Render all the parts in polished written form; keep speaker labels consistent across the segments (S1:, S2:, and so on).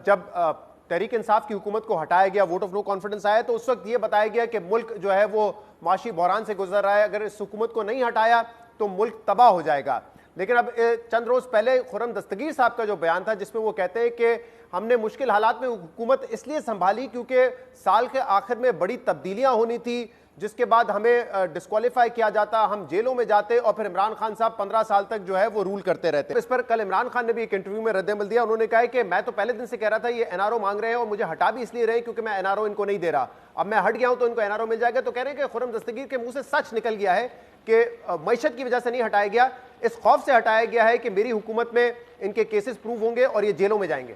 S1: जब तहरीक इंसाफ की हुकूमत को हटाया गया, वोट ऑफ नो कॉन्फिडेंस आया, तो उस वक्त ये बताया गया कि मुल्क जो है वो माशी बहरान से गुजर रहा है, अगर इस हुकूमत को नहीं हटाया तो मुल्क तबाह हो जाएगा। लेकिन अब चंद रोज पहले खुर्रम दस्तगीर साहब का जो बयान था, जिसमें वो कहते हैं कि हमने मुश्किल हालात में हुकूमत इसलिए संभाली क्योंकि साल के आखिर में बड़ी तब्दीलियां होनी थी, जिसके बाद हमें डिस्क्वालीफाई किया जाता, हम जेलों में जाते और फिर इमरान खान साहब 15 साल तक जो है वो रूल करते रहते। इस पर कल इमरान खान ने भी एक इंटरव्यू में रद्द-ए-अमल दिया। उन्होंने कहा है कि मैं तो पहले दिन से कह रहा था ये एनआरओ मांग रहे हैं और मुझे हटा भी इसलिए रहे क्योंकि मैं एनआरओ इनको नहीं दे रहा, अब मैं हट गया हूं तो इनको एनआरओ मिल जाएगा। तो कह रहे हैं कि खुर्रम दस्तगीर के मुंह से सच निकल गया है कि मईशत की वजह से नहीं हटाया गया, इस खौफ से हटाया गया है कि मेरी हुकूमत में इनके केसेस प्रूव होंगे और ये जेलों में जाएंगे।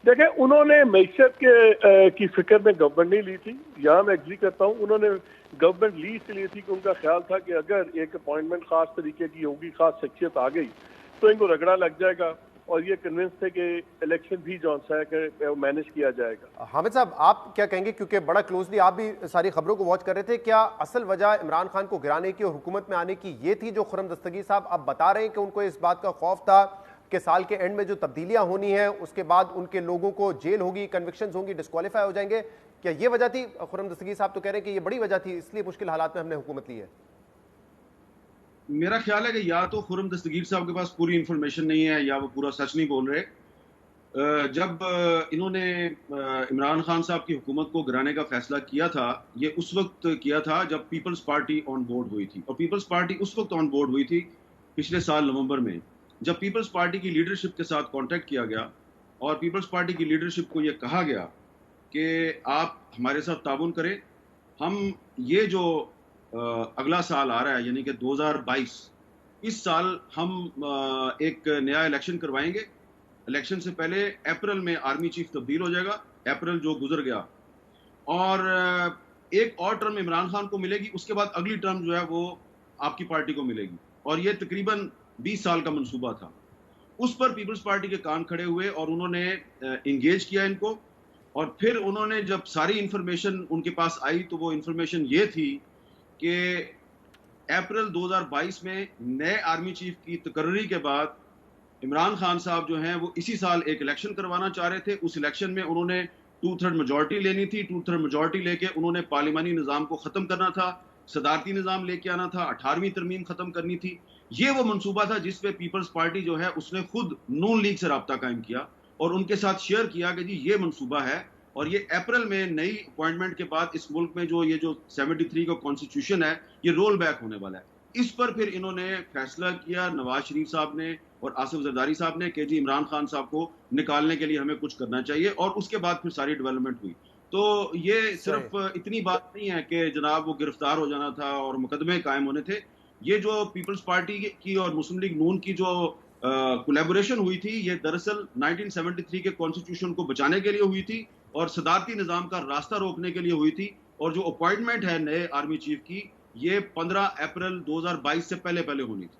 S2: देखें, उन्होंने मैशत की फिक्र में गवर्नमेंट नहीं ली थी, यहाँ मैं एग्री करता हूँ। उन्होंने गवर्नमेंट ली इसलिए थी कि उनका ख्याल था कि अगर एक अपॉइंटमेंट खास तरीके की होगी, खास शख्सियत आ गई तो इनको रगड़ा लग जाएगा, और ये कन्विंस थे कि इलेक्शन भी जो है कि मैनेज किया जाएगा।
S1: हामिद साहब, आप क्या कहेंगे, क्योंकि बड़ा क्लोजली आप भी सारी खबरों को वॉच कर रहे थे, क्या असल वजह इमरान खान को गिराने की और हुकूमत में आने की ये थी जो खुर्रम दस्तगीर साहब अब बता रहे हैं कि उनको इस बात का खौफ था कि साल के एंड में जो तब्दीलियां होनी है उसके बाद उनके लोगों को जेल होगी, कन्विक्शंस होंगी, डिस्क्वालीफाई हो जाएंगे, क्या ये वजह थी? खुर्रम दस्तगीर साहब तो कह रहे हैं कि ये बड़ी वजह थी, इसलिए मुश्किल हालात में हमने हुकूमत ली है।
S3: मेरा ख्याल है कि या तो खुर्रम दस्तगीर साहब के पास पूरी इंफॉर्मेशन नहीं है या वो पूरा सच नहीं बोल रहे। जब इन्होंने इमरान खान साहब की हुकूमत को गिराने का फैसला किया था, ये उस वक्त किया था जब पीपल्स पार्टी ऑन बोर्ड हुई थी, और पीपल्स पार्टी उस वक्त ऑन बोर्ड हुई थी पिछले साल नवंबर में, जब पीपल्स पार्टी की लीडरशिप के साथ कांटेक्ट किया गया और पीपल्स पार्टी की लीडरशिप को यह कहा गया कि आप हमारे साथ ताउन करें, हम ये जो अगला साल आ रहा है यानी कि 2022, इस साल हम एक नया इलेक्शन करवाएंगे। इलेक्शन से पहले अप्रैल में आर्मी चीफ तब्दील हो जाएगा, अप्रैल जो गुजर गया, और एक और टर्म इमरान खान को मिलेगी, उसके बाद अगली टर्म जो है वो आपकी पार्टी को मिलेगी, और ये तकरीबन 20 साल का मंसूबा था। उस पर पीपल्स पार्टी के कान खड़े हुए और उन्होंने इंगेज किया इनको, और फिर उन्होंने जब सारी इंफॉर्मेशन उनके पास आई तो वो इंफॉर्मेशन ये थी कि अप्रैल 2022 में नए आर्मी चीफ की तकर्री के बाद इमरान खान साहब जो हैं वो इसी साल एक इलेक्शन करवाना चाह रहे थे। उस इलेक्शन में उन्होंने 2/3 मेजॉरिटी लेनी थी। 2/3 मेजॉरिटी लेके उन्होंने पार्लिमानी निज़ाम को ख़त्म करना था, सदारती निज़ाम लेके आना था, 18वीं तरमीम ख़त्म करनी थी। ये वो मंसूबा था जिस पे पीपल्स पार्टी जो है उसने खुद नून लीग से रब्ता कायम किया और उनके साथ शेयर किया कि जी ये मंसूबा है, और ये अप्रैल में नई अपॉइंटमेंट के बाद इस मुल्क में जो ये जो 73 का कॉन्स्टिट्यूशन है ये रोल बैक होने वाला है। इस पर फिर इन्होंने फैसला किया, नवाज शरीफ साहब ने और आसिफ जरदारी साहब ने, कि जी इमरान खान साहब को निकालने के लिए हमें कुछ करना चाहिए, और उसके बाद फिर सारी डेवलपमेंट हुई। तो ये सिर्फ इतनी बात नहीं है कि जनाब वो गिरफ्तार हो जाना था और मुकदमे कायम होने थे। ये जो पीपल्स पार्टी की और मुस्लिम लीग नून की जो कोलैबोरेशन हुई थी, ये दरअसल 1973 के कॉन्स्टिट्यूशन को बचाने के लिए हुई थी और सदारती निज़ाम का रास्ता रोकने के लिए हुई थी। और जो अपॉइंटमेंट है नए आर्मी चीफ की, ये 15 अप्रैल 2022 से पहले होनी थी।